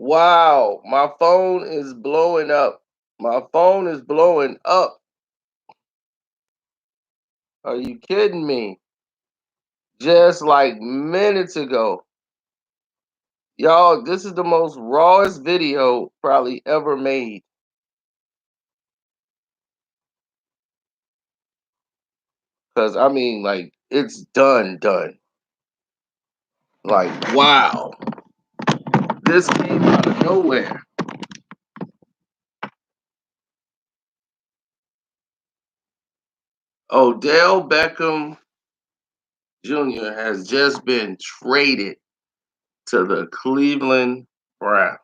Wow, my phone is blowing up. My phone is blowing up. Are you kidding me? Just like minutes ago. Y'all, this is the most rawest video probably ever made. Cause I mean, like, it's done. Like, wow. This came out of nowhere. Odell Beckham Jr. has just been traded to the Cleveland Browns.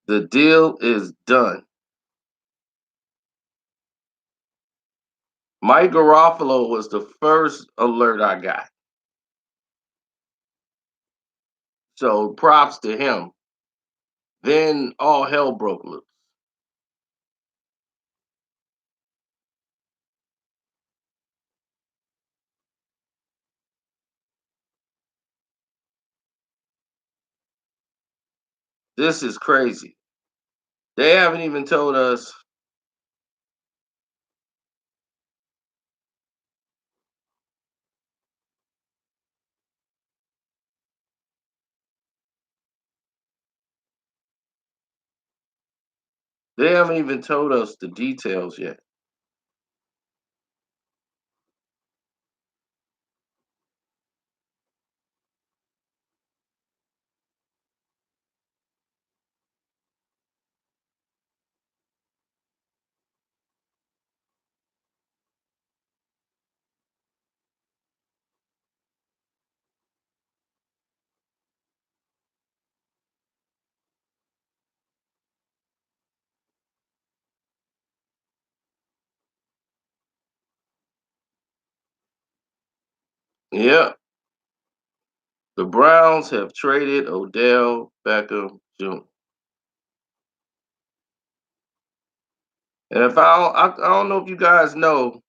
The deal is done. Mike Garofalo was the first alert I got. So props to him. Then all hell broke loose. This is crazy. They haven't even told us. They haven't even told us the details yet. Yeah, the Browns have traded Odell Beckham Jr. And if I don't know if you guys know,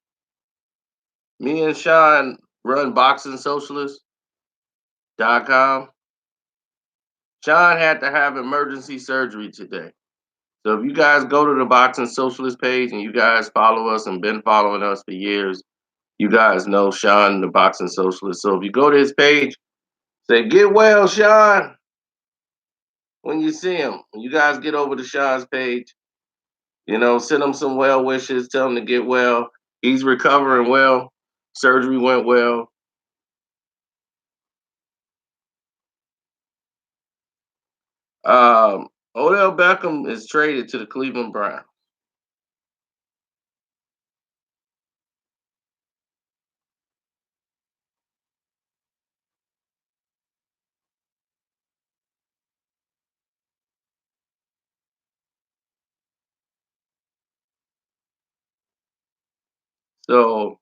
me and Sean run boxingsocialist.com. Sean had to have emergency surgery today. So if you guys go to the Boxing Socialist page and you guys follow us and been following us for years, you guys know Sean, the Boxing Socialist. So if you go to his page, say, "Get well, Sean," when you see him. When you guys get over to Sean's page, send him some well wishes, tell him to get well. He's recovering well. Surgery went well. Odell Beckham is traded to the Cleveland Browns. So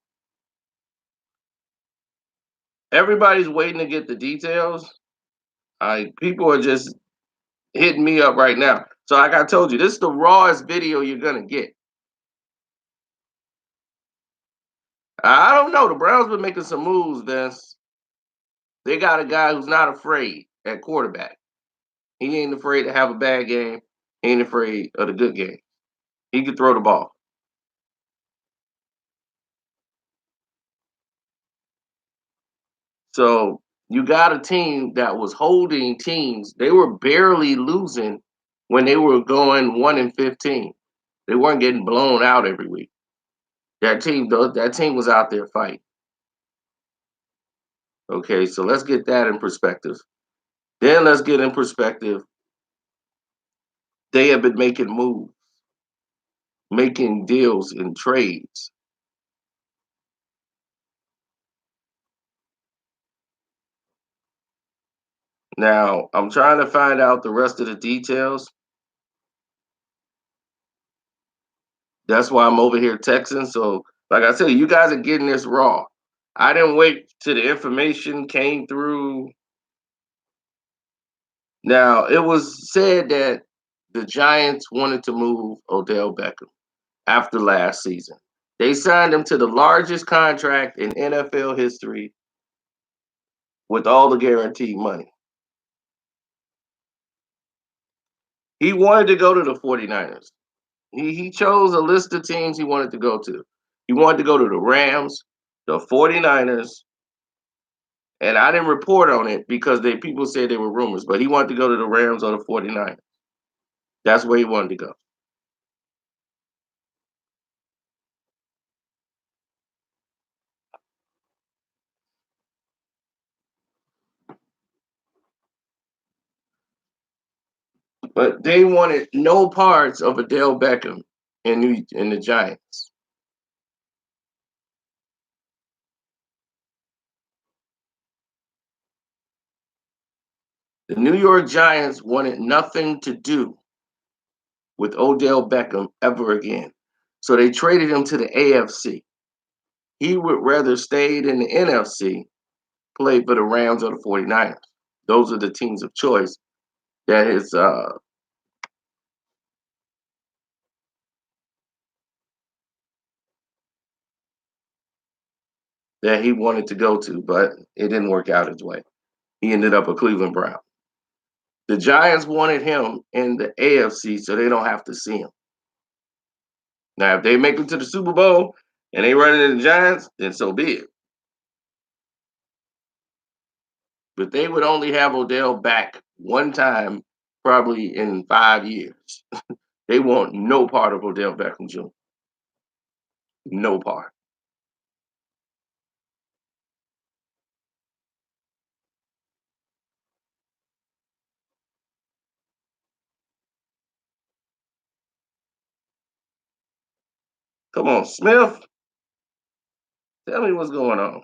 everybody's waiting to get the details. People are just hitting me up right now. So like I told you, this is the rawest video you're gonna get. I don't know. The Browns been making some moves, Vince. They got a guy who's not afraid at quarterback. He ain't afraid to have a bad game. He ain't afraid of the good game. He can throw the ball. So you got a team that was holding teams. They were barely losing when they were going 1-15. They weren't getting blown out every week. That team was out there fighting. Okay, so let's get that in perspective. Then let's get in perspective. They have been making moves, making deals and trades. Now, I'm trying to find out the rest of the details. That's why I'm over here texting. So, like I said, you guys are getting this raw. I didn't wait till the information came through. Now, it was said that the Giants wanted to move Odell Beckham after last season. They signed him to the largest contract in NFL history with all the guaranteed money. He wanted to go to the 49ers. He chose a list of teams he wanted to go to. He wanted to go to the Rams, the 49ers, and I didn't report on it because people said they were rumors, but he wanted to go to the Rams or the 49ers. That's where he wanted to go. But they wanted no parts of Odell Beckham in the Giants. The New York Giants wanted nothing to do with Odell Beckham ever again. So they traded him to the AFC. He would rather stayed in the NFC, play for the Rams or the 49ers. Those are the teams of choice that his that he wanted to go to, but it didn't work out his way. He ended up a Cleveland Brown. The Giants wanted him in the AFC so they don't have to see him. Now, if they make it to the Super Bowl and they run into the Giants, then so be it. But they would only have Odell back one time, probably in 5 years. They want no part of Odell Beckham Jr. No part. Come on, Smith. Tell me what's going on.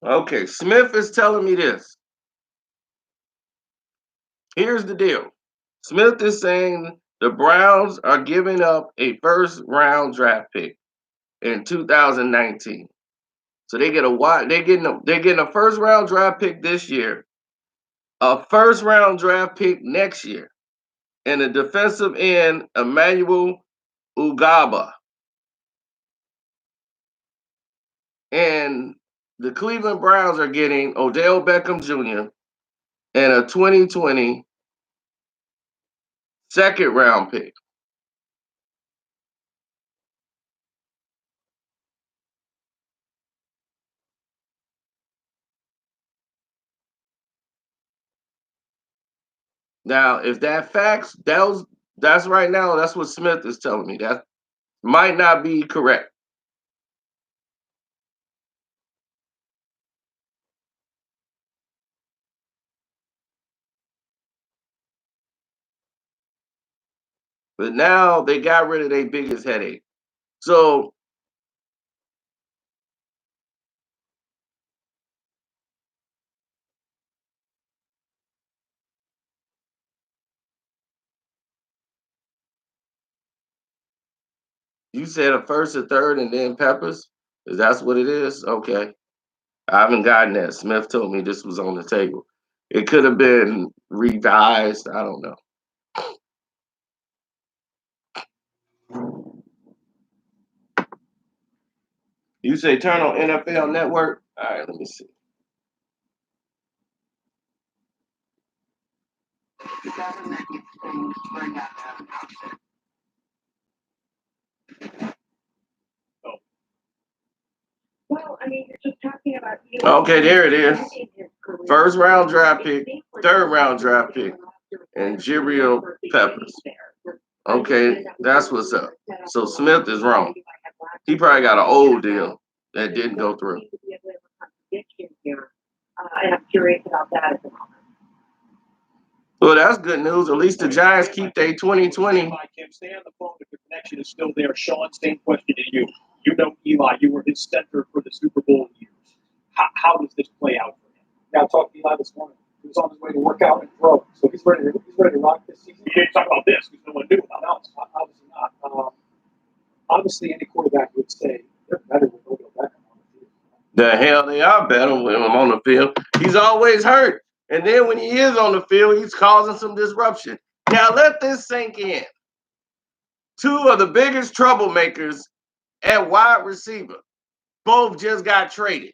Okay, Smith is telling me this. Here's the deal. Smith is saying the Browns are giving up a first round draft pick in 2019. So they're getting a first round draft pick this year, a first round draft pick next year, and a defensive end, Emmanuel Ugaba. And the Cleveland Browns are getting Odell Beckham Jr. and a 2020 second round pick. Now, if that facts, that's right now, that's what Smith is telling me. That might not be correct. But now they got rid of their biggest headache. So you said a first, a third, and then Peppers? Is that what it is? Okay. I haven't gotten that. Smith told me this was on the table. It could have been revised. I don't know. You say turn on NFL Network? All right, let me see. Well, I mean, you're just talking about. Okay, there it is. First round draft pick, third round draft pick, and Jibril Peppers. Okay, that's what's up. So Smith is wrong. He probably got an old deal that didn't go through. And I'm curious about that at the moment. Well, that's good news. At least the Giants keep their 2020. Stay on the phone if the connection is still there. Sean, same question to you. You know Eli, you were his center for the Super Bowl years. how does this play out for him? Now, I talked to Eli this morning. He was on his way to work out and throw, so he's ready to rock this season. You can't talk about this because no one knew. No, obviously not. Obviously, any quarterback would say they're better with Odell Beckham on the field. The hell they are better with him on the field. He's always hurt. And then when he is on the field, he's causing some disruption. Now let this sink in. Two of the biggest troublemakers at wide receiver both just got traded.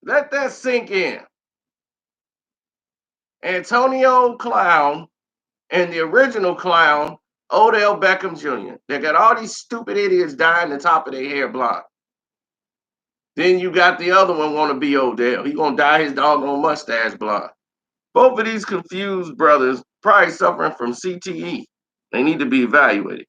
Let that sink in. Antonio Clown and the original clown, Odell Beckham Jr. They got all these stupid idiots dyeing the top of their hair blonde. Then you got the other one want to be Odell. He gonna dye his doggone mustache blonde. Both of these confused brothers probably suffering from CTE. They need to be evaluated.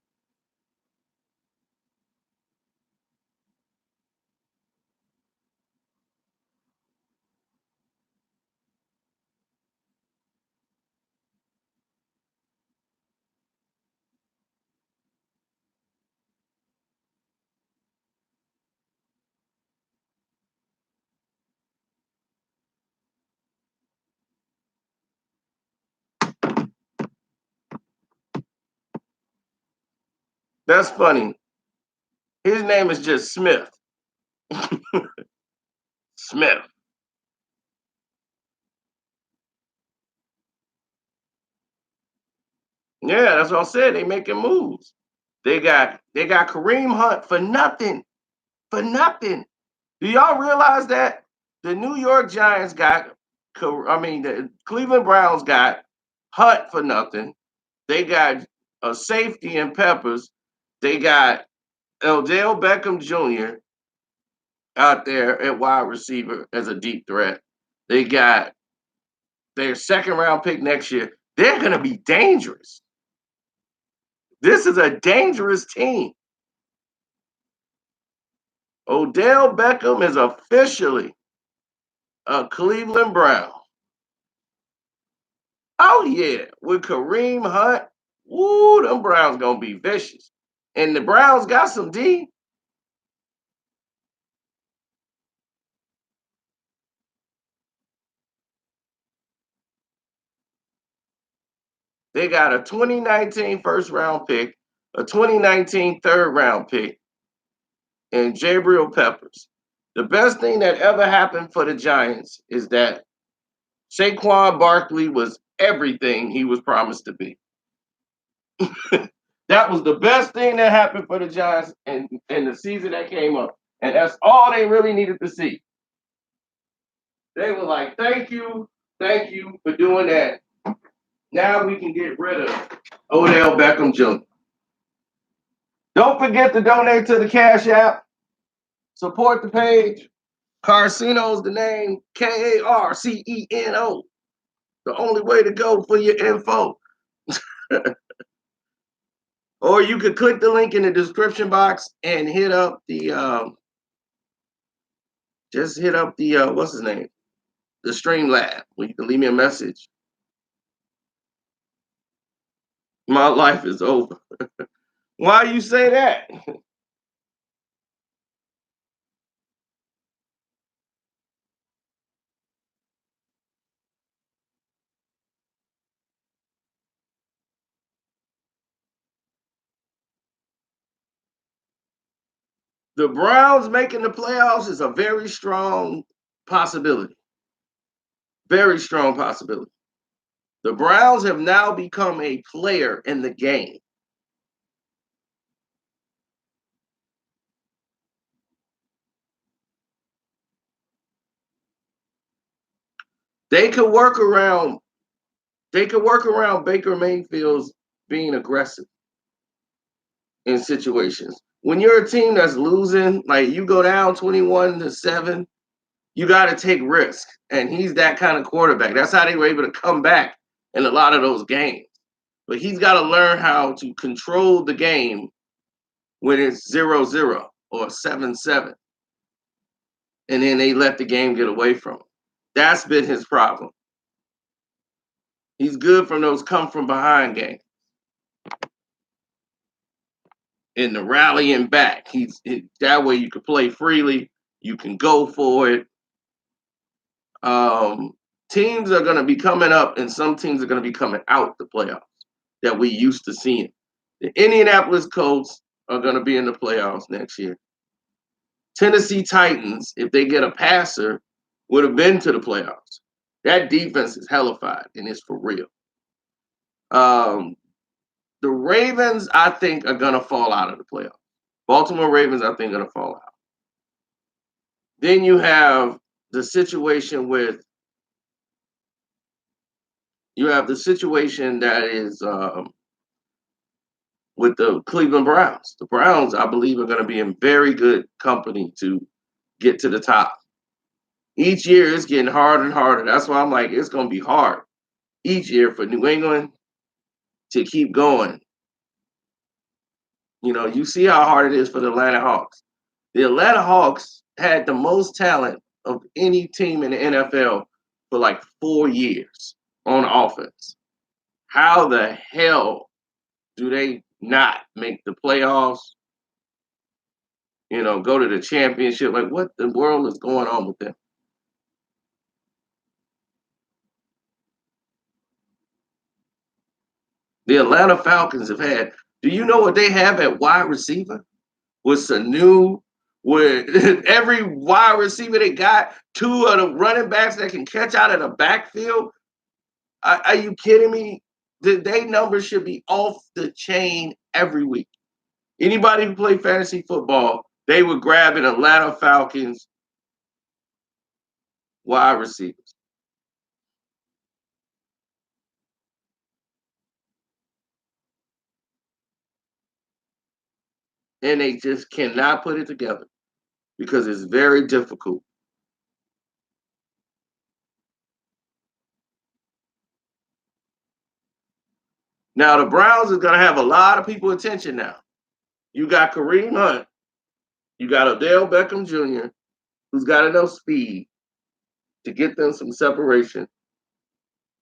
That's funny. His name is just Smith. Smith. Yeah, that's what I said. They making moves. They got Kareem Hunt for nothing. For nothing. Do y'all realize that the New York Giants the Cleveland Browns got Hunt for nothing. They got a safety in Peppers. They got Odell Beckham Jr. out there at wide receiver as a deep threat. They got their second round pick next year. They're going to be dangerous. This is a dangerous team. Odell Beckham is officially a Cleveland Brown. Oh, yeah. With Kareem Hunt, woo, them Browns going to be vicious. And the Browns got some D. They got a 2019 first round pick, a 2019 third round pick, and Jabril Peppers. The best thing that ever happened for the Giants is that Saquon Barkley was everything he was promised to be. That was the best thing that happened for the Giants in the season that came up. And that's all they really needed to see. They were like, thank you for doing that. Now we can get rid of Odell Beckham Jr. Don't forget to donate to the Cash App. Support the page. Carceno's the name. Carceno. The only way to go for your info. Or you could click the link in the description box and hit up the what's his name? The Streamlab, where you can leave me a message. My life is over. Why you say that? The Browns making the playoffs is a very strong possibility. Very strong possibility. The Browns have now become a player in the game. They could work around Baker Mayfield's being aggressive in situations. When you're a team that's losing, like you go down 21-7, you got to take risks. And he's that kind of quarterback. That's how they were able to come back in a lot of those games. But he's got to learn how to control the game when it's 0-0 or 7-7. And then they let the game get away from him. That's been his problem. He's good from those come from behind games. and the rallying back. That way you can play freely. You can go for it. Teams are going to be coming up, and some teams are going to be coming out the playoffs that we used to seeing. The Indianapolis Colts are going to be in the playoffs next year. Tennessee Titans, if they get a passer, would have been to the playoffs. That defense is hellified, and it's for real. The Ravens, I think, are going to fall out of the playoffs. Baltimore Ravens, I think, are going to fall out. Then you have the situation that is with the Cleveland Browns. The Browns, I believe, are going to be in very good company to get to the top. Each year, it's getting harder and harder. That's why I'm like, it's going to be hard each year for New England to keep going. You know, you see how hard it is for the Atlanta Hawks. The Atlanta Hawks had the most talent of any team in the NFL for like 4 years on offense. How the hell do they not make the playoffs? You know, go to the championship? Like, what the world is going on with them? The Atlanta Falcons have had. Do you know what they have at wide receiver? With Sanu, with every wide receiver they got, 2 of the running backs that can catch out of the backfield. Are you kidding me? Their numbers should be off the chain every week. Anybody who play fantasy football, they would grab an Atlanta Falcons wide receivers. And they just cannot put it together because it's very difficult. Now, the Browns is going to have a lot of people attention now. You got Kareem Hunt. You got Odell Beckham Jr., who's got enough speed to get them some separation.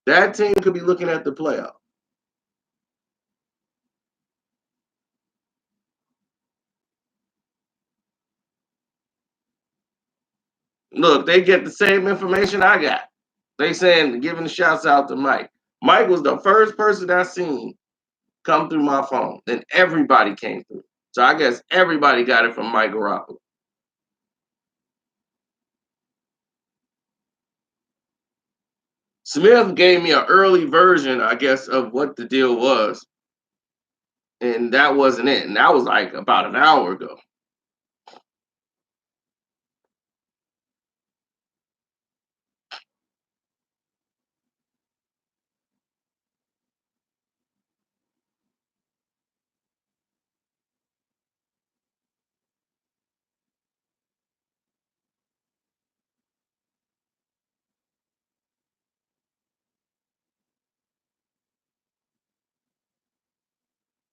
That team could be looking at the playoff. Look, they get the same information I got. They saying giving the shouts out to Mike. Mike was the first person I seen come through my phone. Then everybody came through. So I guess everybody got it from Mike Garoppolo. Smith gave me an early version, I guess, of what the deal was. And that wasn't it. And that was like about an hour ago.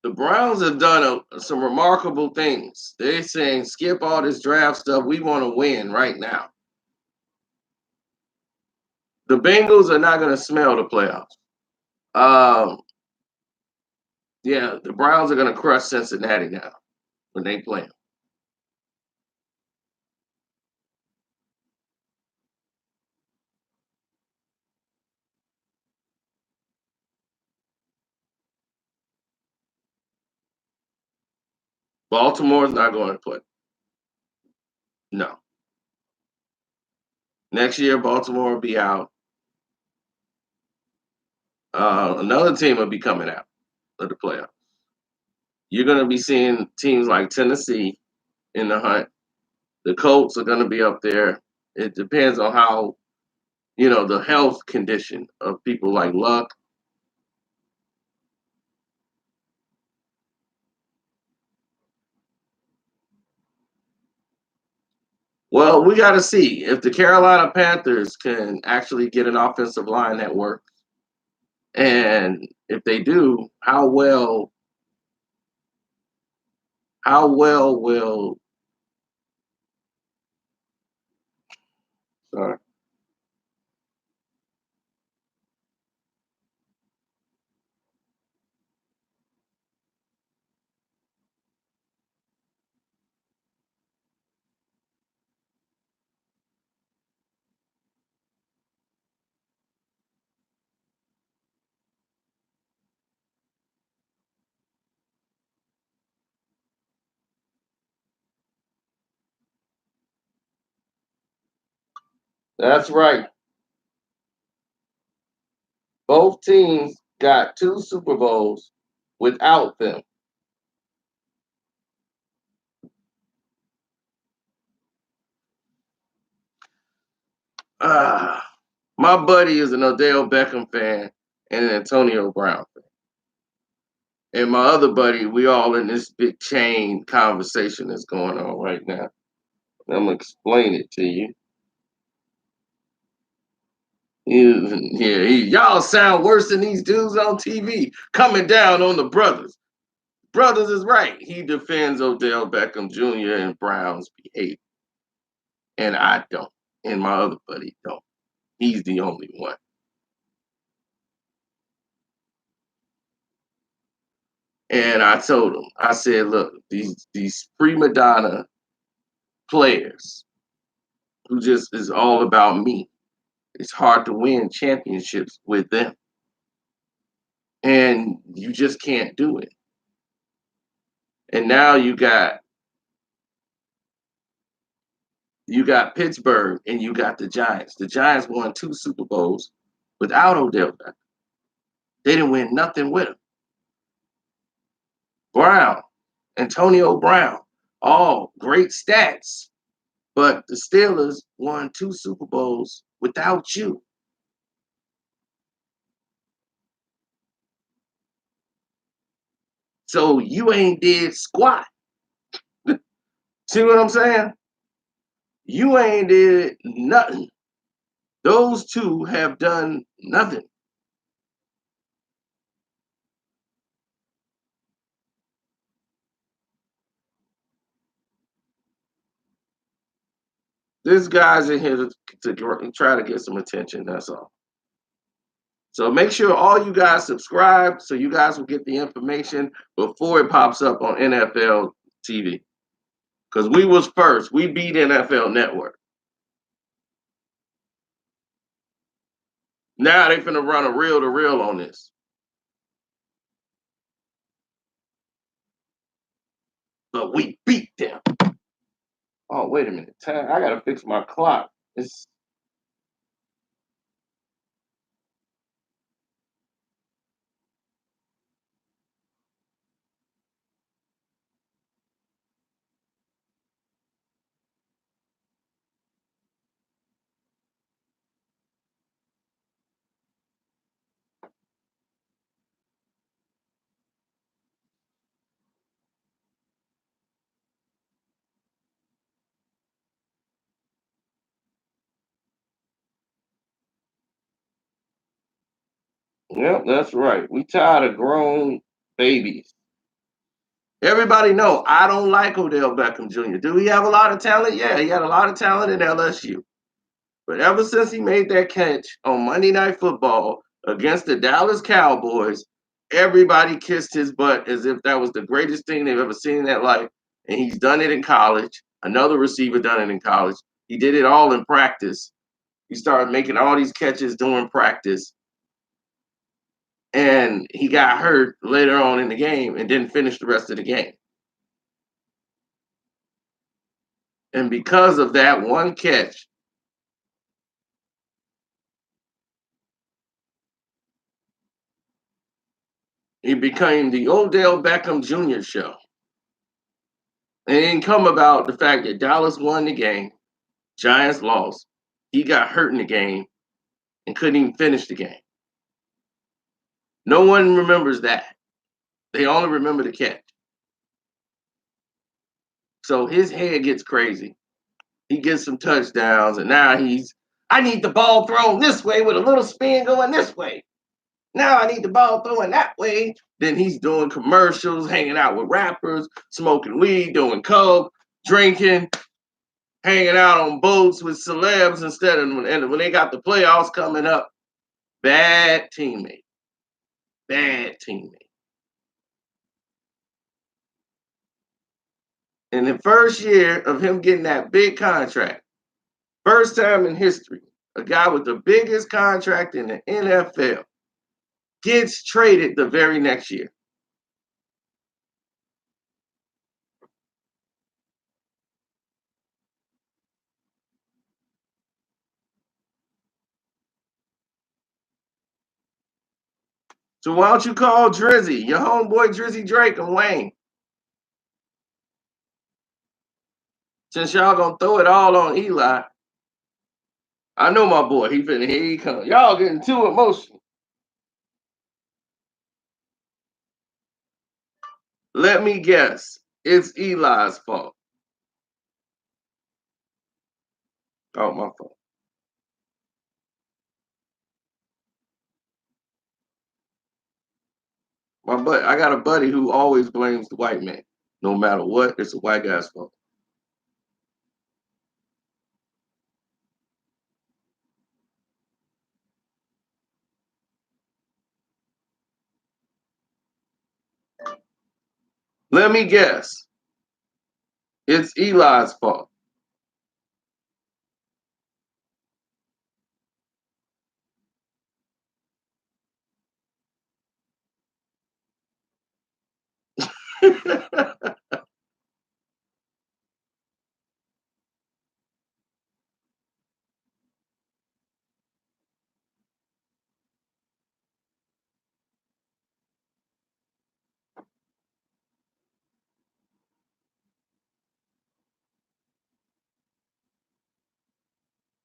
The Browns have done some remarkable things. They're saying, skip all this draft stuff. We want to win right now. The Bengals are not going to smell the playoffs. Yeah, the Browns are going to crush Cincinnati now when they play them. Baltimore's not going to play. No. Next year, Baltimore will be out. Another team will be coming out of the playoffs. You're going to be seeing teams like Tennessee in the hunt. The Colts are going to be up there. It depends on how, the health condition of people like Luck. Well, we got to see if the Carolina Panthers can actually get an offensive line that works. And if they do, how well will sorry. That's right. Both teams got 2 Super Bowls without them. My buddy is an Odell Beckham fan and an Antonio Brown fan. And my other buddy, we all in this big chain conversation that's going on right now. I'm gonna explain it to you. Y'all sound worse than these dudes on TV coming down on the brothers. Brothers is right. He defends Odell Beckham Jr. and Brown's behavior. And I don't. And my other buddy don't. He's the only one. And I told him, I said, look, these prima donna players who just is all about me. It's hard to win championships with them. And you just can't do it. And now you got Pittsburgh and you got the Giants. The Giants won 2 Super Bowls without Odell Beckham. They didn't win nothing with him. Brown, Antonio Brown, all great stats. But the Steelers won 2 Super Bowls without you. So you ain't did squat. See what I'm saying? You ain't did nothing. Those 2 have done nothing. This guy's in here to try to get some attention. That's all. So make sure all you guys subscribe so you guys will get the information before it pops up on NFL TV. Because we was first. We beat NFL Network. Now they finna run a reel-to-reel on this. But we beat them. Oh, wait a minute. I gotta fix my clock. It's Yep, that's right. We tired of grown babies. Everybody know I don't like Odell Beckham Jr. Do he have a lot of talent? Yeah, he had a lot of talent in LSU. But ever since he made that catch on Monday Night Football against the Dallas Cowboys, everybody kissed his butt as if that was the greatest thing they've ever seen in their life. And he's done it in college. Another receiver done it in college. He did it all in practice. He started making all these catches during practice. And he got hurt later on in the game and didn't finish the rest of the game. And because of that one catch, he became the Odell Beckham Jr. show. And it didn't come about the fact that Dallas won the game, Giants lost. He got hurt in the game and couldn't even finish the game. No one remembers that. They only remember the catch. So his head gets crazy. He gets some touchdowns, and now I need the ball thrown this way with a little spin going this way. Now I need the ball thrown that way. Then he's doing commercials, hanging out with rappers, smoking weed, doing coke, drinking, hanging out on boats with celebs instead of when they got the playoffs coming up. Bad teammate. Bad teammate. In the first year of him getting that big contract, first time in history, a guy with the biggest contract in the NFL gets traded the very next year. So why don't you call Drizzy, your homeboy Drizzy Drake and Wayne? Since y'all gonna throw it all on Eli, I know my boy. He finna here he come. Y'all getting too emotional. Let me guess. It's Eli's fault. Oh, my fault. I got a buddy who always blames the white man. No matter what, it's the white guy's fault. Let me guess. It's Eli's fault.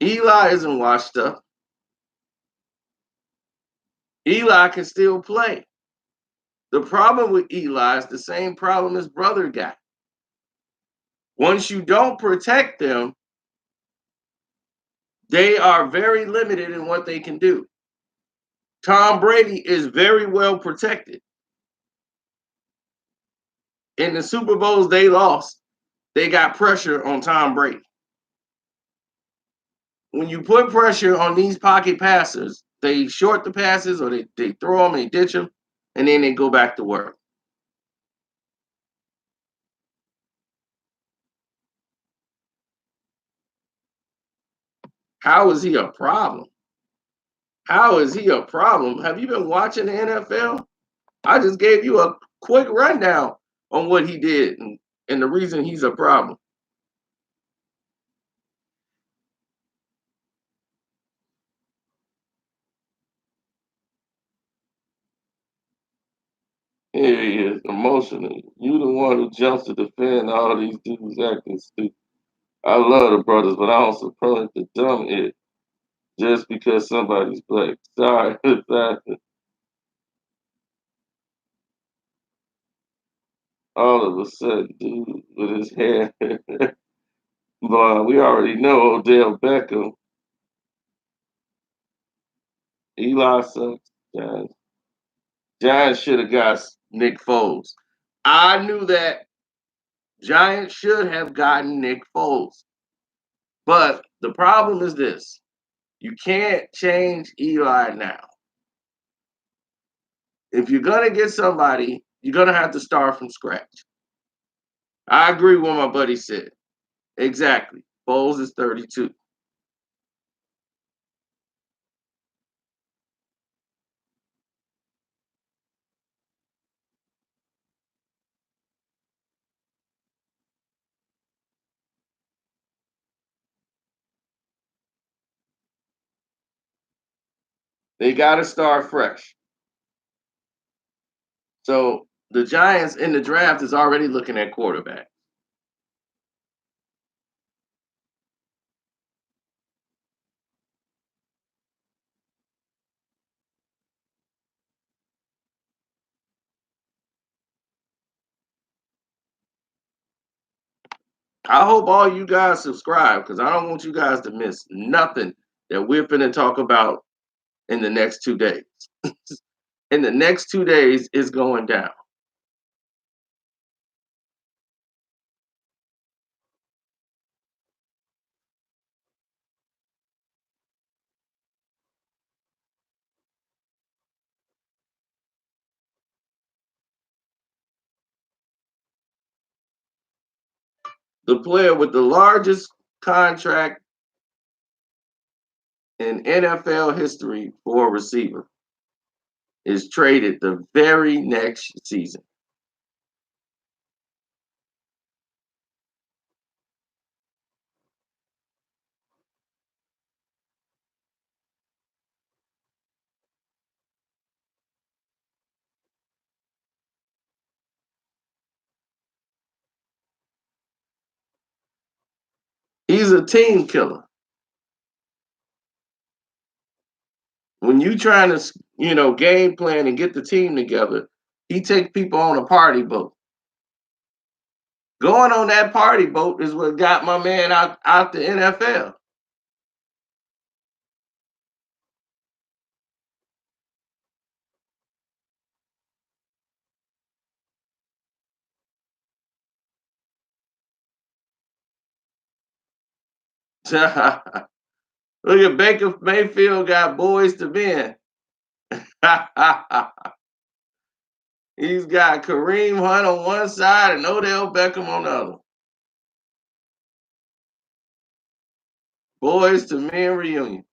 Eli isn't washed up. Eli can still play. The problem with Eli is the same problem his brother got. Once you don't protect them, they are very limited in what they can do. Tom Brady is very well protected. In the Super Bowls they lost, they got pressure on Tom Brady. When you put pressure on these pocket passers, they short the passes or they throw them, they ditch them, and then they go back to work. How is he a problem? How is he a problem? Have you been watching the NFL? I just gave you a quick rundown on what he did and the reason he's a problem. Here he is, emotional. You the one who jumps to defend all these dudes acting stupid. I love the brothers, but I don't support the dumb it just because somebody's black. Sorry, all of a sudden, dude, with his hair blonde. We already know Odell Beckham. Eli sucks. Giants should have got Nick Foles. I knew that Giants should have gotten Nick Foles. But the problem is this. You can't change Eli now. If you're going to get somebody, you're going to have to start from scratch. I agree with what my buddy said. Exactly. Foles is 32. They got to start fresh. So the Giants in the draft is already looking at quarterback. I hope all you guys subscribe because I don't want you guys to miss nothing that we're going to talk about in the next 2 days. In the next 2 days, it's going down. The player with the largest contract in NFL history for a receiver is traded the very next season. He's a team killer. When you trying to, game plan and get the team together, he takes people on a party boat. Going on that party boat is what got my man out the NFL. Look at Baker Mayfield got boys to men. He's got Kareem Hunt on one side and Odell Beckham on the other. Boys to men reunion.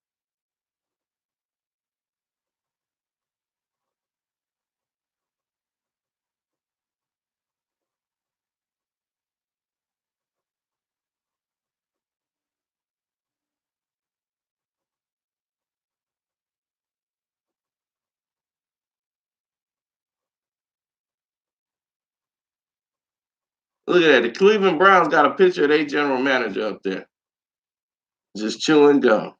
Look at that. The Cleveland Browns got a picture of their general manager up there, just chewing gum.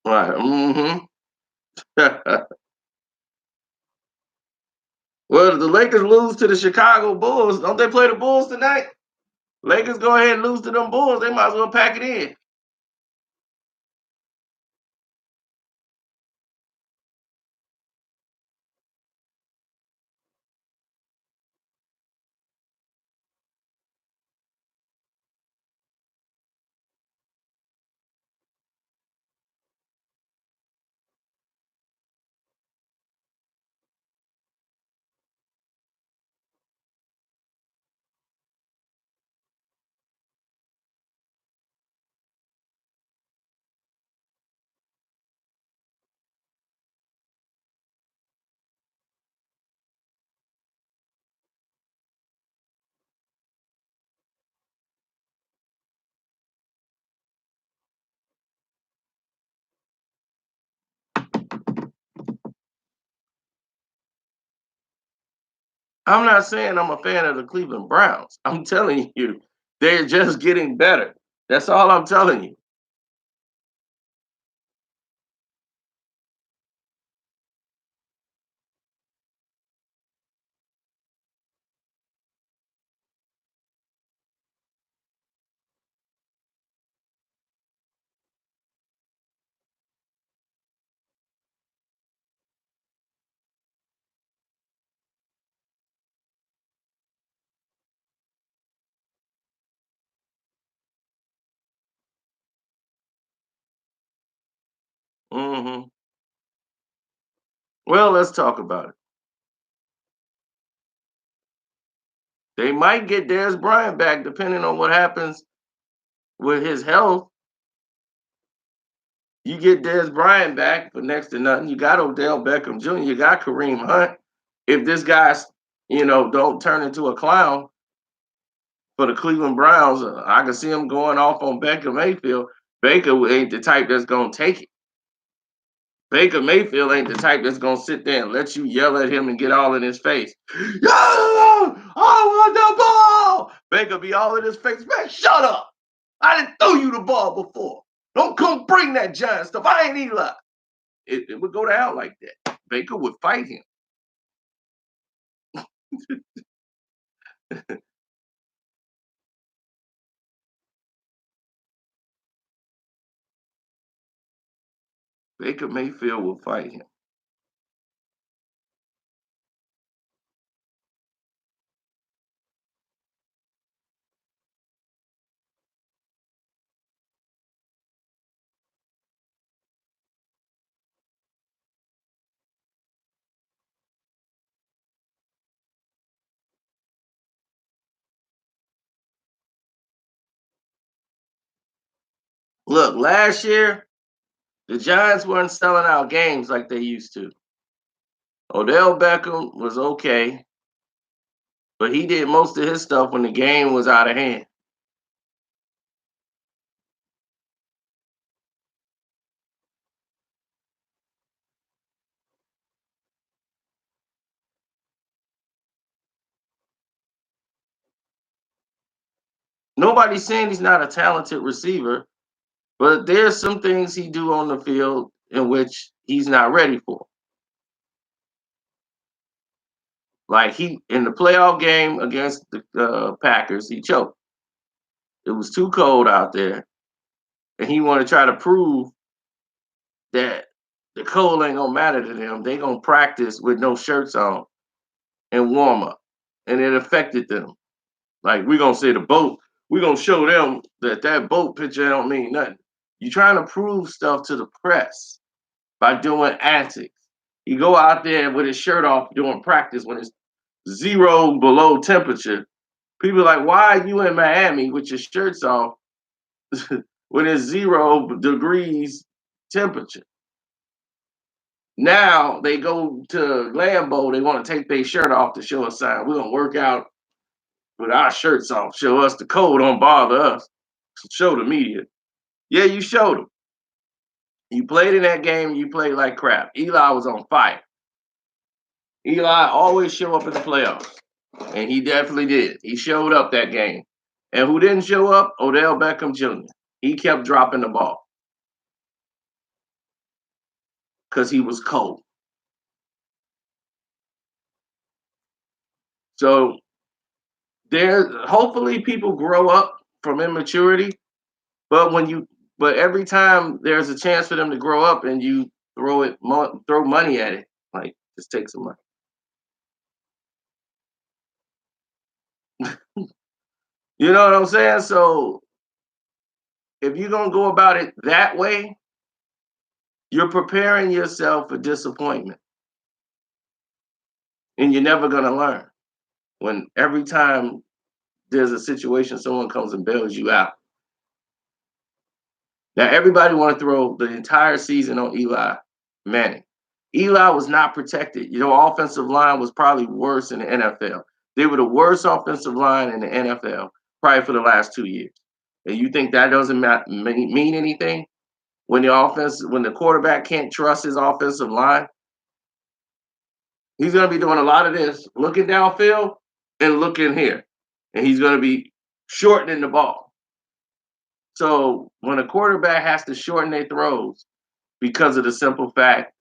Right. Mm-hmm. Well, the Lakers lose to the Chicago Bulls. Don't they play the Bulls tonight? Lakers go ahead and lose to them Bulls. They might as well pack it in. I'm not saying I'm a fan of the Cleveland Browns. I'm telling you, they're just getting better. That's all I'm telling you. Hmm. Well, let's talk about it. They might get Dez Bryant back depending on what happens with his health. You get Dez Bryant back for next to nothing. You got Odell Beckham Jr. You got Kareem Hunt. If this guy's, don't turn into a clown for the Cleveland Browns, I can see him going off on Baker Mayfield. Baker ain't the type that's gonna take it. Baker Mayfield ain't the type that's gonna sit there and let you yell at him and get all in his face. Yeah, I want the ball. Baker be all in his face. Man, shut up. I didn't throw you the ball before. Don't come bring that giant stuff. I ain't Eli. It would go down like that. Baker would fight him. Baker Mayfield will fight him. Look, last year, the Giants weren't selling out games like they used to. Odell Beckham was okay, but he did most of his stuff when the game was out of hand. Nobody's saying he's not a talented receiver, but there's some things he do on the field in which he's not ready for. Like he in the playoff game against the Packers, he choked. It was too cold out there, and he wanted to try to prove that the cold ain't gonna matter to them. They gonna practice with no shirts on and warm up, and it affected them. Like we gonna say the boat, we gonna show them that boat picture don't mean nothing. You trying to prove stuff to the press by doing antics. You go out there with his shirt off during practice when it's 0 below temperature. People are like, why are you in Miami with your shirts off when it's 0 degrees temperature? Now they go to Lambeau, they want to take their shirt off to show a sign. We're gonna work out with our shirts off. Show us the cold, don't bother us. Show the media. Yeah, you showed them. You played in that game, you played like crap. Eli was on fire. Eli always show up in the playoffs. And he definitely did. He showed up that game. And who didn't show up? Odell Beckham Jr. He kept dropping the ball because he was cold. So hopefully people grow up from immaturity, but every time there's a chance for them to grow up and you throw money at it, like just take some money. You know what I'm saying? So if you're gonna go about it that way, you're preparing yourself for disappointment. And you're never gonna learn when every time there's a situation, someone comes and bails you out. Now everybody want to throw the entire season on Eli Manning. Eli was not protected. You know, offensive line was probably worse in the NFL. They were the worst offensive line in the NFL probably for the last 2 years. And you think that doesn't mean anything when the quarterback can't trust his offensive line? He's going to be doing a lot of this, looking downfield and looking here, and he's going to be shortening the ball. So when a quarterback has to shorten their throws because of the simple fact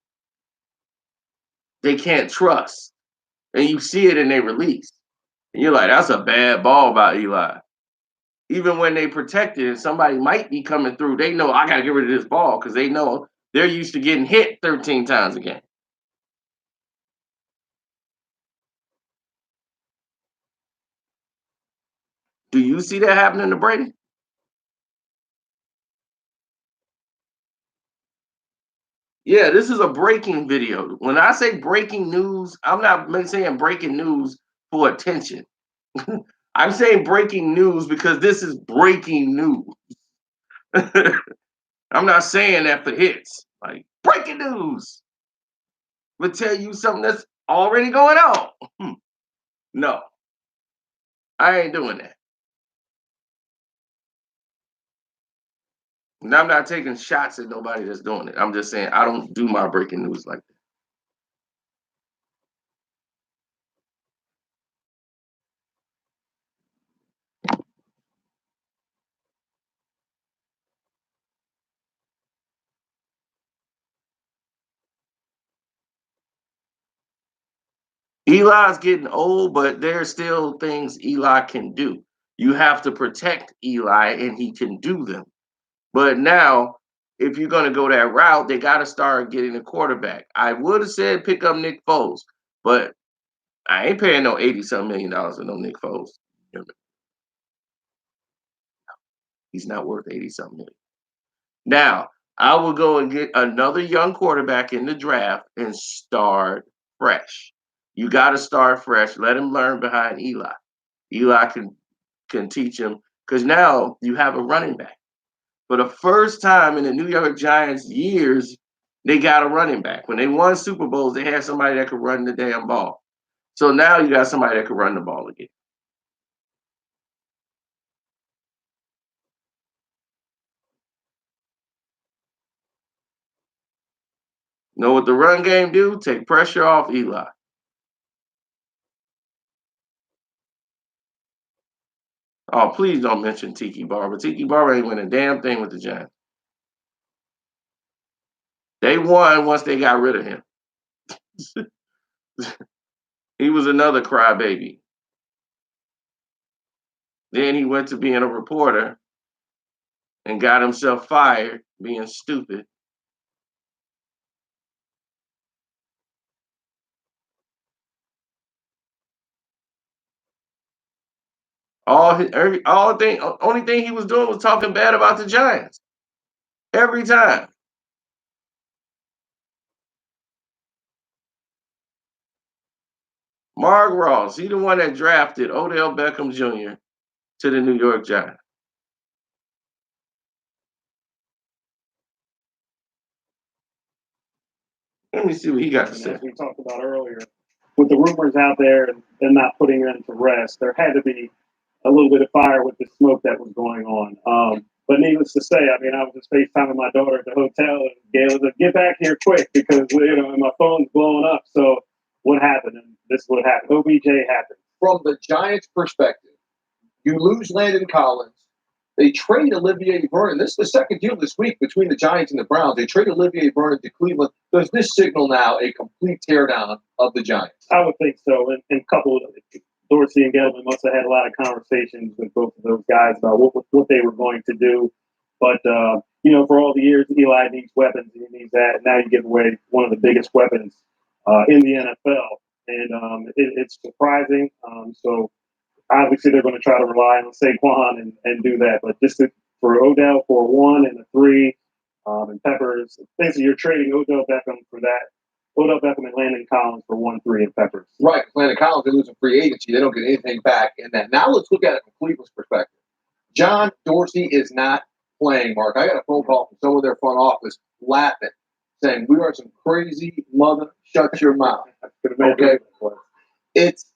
they can't trust, and you see it in their release, and you're like, that's a bad ball by Eli. Even when they protect it, and somebody might be coming through, they know I got to get rid of this ball because they know they're used to getting hit 13 times a game. Do you see that happening to Brady? Yeah, this is a breaking video. When I say breaking news, I'm not saying breaking news for attention. I'm saying breaking news because this is breaking news. I'm not saying that for hits. Like breaking news would tell you something that's already going on. No, I ain't doing that. And I'm not taking shots at nobody that's doing it. I'm just saying I don't do my breaking news like that. Eli's getting old, but there's still things Eli can do. You have to protect Eli, and he can do them. But now, if you're going to go that route, they got to start getting a quarterback. I would have said pick up Nick Foles, but I ain't paying no $80-some million for no Nick Foles. He's not worth 80-something million. Now, I will go and get another young quarterback in the draft and start fresh. You got to start fresh. Let him learn behind Eli. Eli can teach him because now you have a running back. For the first time in the New York Giants years, they got a running back. When they won Super Bowls, they had somebody that could run the damn ball. So now you got somebody that could run the ball again. Know what the run game do? Take pressure off Eli. Oh, please don't mention Tiki Barber. Tiki Barber ain't win a damn thing with the Giants. They won once they got rid of him. He was another crybaby. Then he went to being a reporter and got himself fired being stupid. Only thing he was doing was talking bad about the Giants every time. Mark Ross, he the one that drafted Odell Beckham Jr. to the New York Giants. Let me see what he got to say. As we talked about earlier, with the rumors out there and them not putting them to rest, there had to be a little bit of fire with the smoke that was going on. But needless to say, I mean, I was just FaceTiming my daughter at the hotel, and Gail was like, "Get back here quick," because my phone's blowing up. So what happened? And this is what happened. OBJ happened. From the Giants' perspective, you lose Landon Collins. They trade Olivier Vernon. This is the second deal this week between the Giants and the Browns. They trade Olivier Vernon to Cleveland. Does this signal now a complete teardown of the Giants? I would think so. And coupled, Dorsey and Gettleman must have had a lot of conversations with both of those guys about what they were going to do. But, for all the years, Eli needs weapons. He needs that. And now you give away one of the biggest weapons in the NFL. And it's surprising. So obviously they're going to try to rely on Saquon and do that. But for Odell for a 1 and a 3, and Peppers, basically you're trading Odell Beckham for that. Odell Beckham and Landon Collins for 1, 3, and Peppers. Right. Landon Collins, they lose in free agency. They don't get anything back in that. Now let's look at it from Cleveland's perspective. John Dorsey is not playing, Mark. I got a phone call from someone in their front office laughing, saying, "We are some crazy mother, shut your mouth." Okay? It's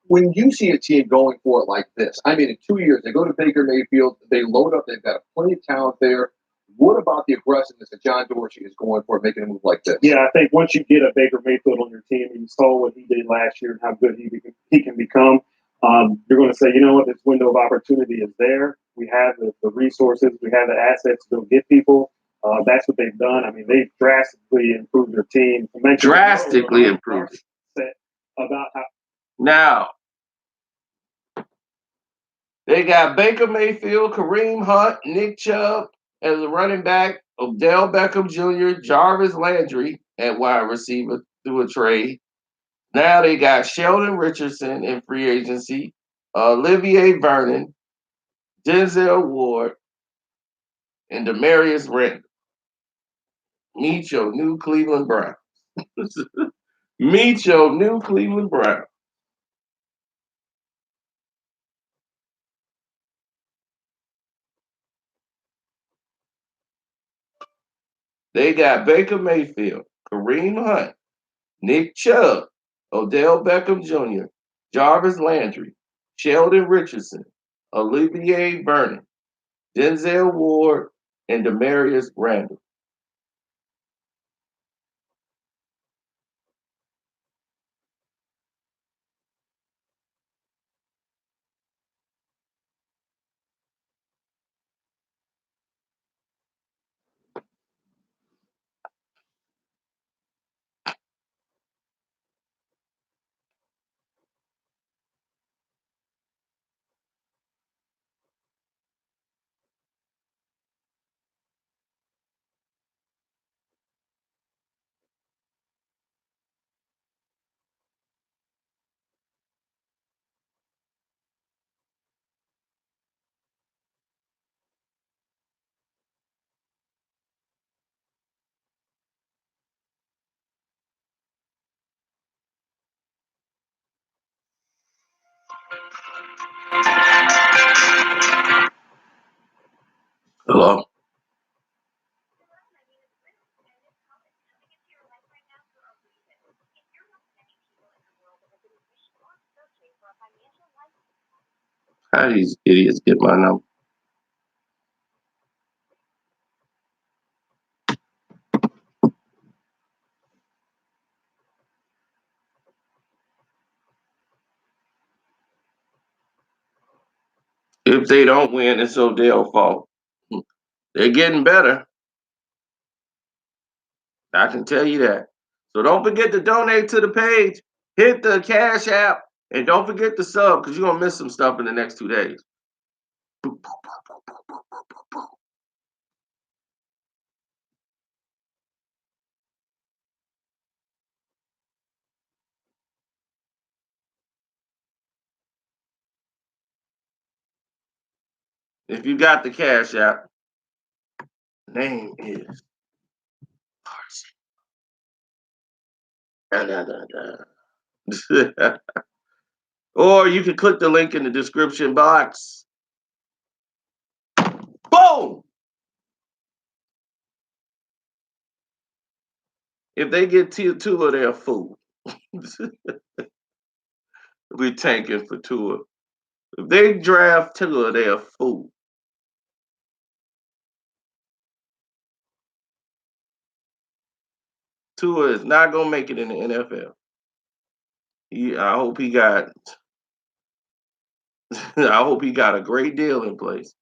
when you see a team going for it like this. I mean, in 2 years, they go to Baker Mayfield, they load up, they've got plenty of talent there. What about the aggressiveness that John Dorsey is going for, making a move like this? Yeah, I think once you get a Baker Mayfield on your team and you saw what he did last year and how good he can become, you're going to say, you know what, this window of opportunity is there. We have the resources, we have the assets to go get people. That's what they've done. I mean, they've drastically improved their team. Drastically improved. About how Now, they got Baker Mayfield, Kareem Hunt, Nick Chubb as a running back, Odell Beckham Jr., Jarvis Landry at wide receiver through a trade. Now they got Sheldon Richardson in free agency, Olivier Vernon, Denzel Ward, and Demarius Randall. Meet your new Cleveland Browns. Meet your new Cleveland Browns. They got Baker Mayfield, Kareem Hunt, Nick Chubb, Odell Beckham Jr., Jarvis Landry, Sheldon Richardson, Olivier Vernon, Denzel Ward, and Demarius Randall. Hello? How do these idiots get my number? If they don't win, it's Odell's fault. They're getting better. I can tell you that. So don't forget to donate to the page. Hit the Cash App. And don't forget to sub because you're going to miss some stuff in the next 2 days. If you got the Cash App, name is Carson. Or you can click the link in the description box. Boom! If they get Tua, they're a fool. We're tanking for Tua. If they draft Tua, they're a fool. Tua is not gonna make it in the NFL. I hope he got I hope he got a great deal in place.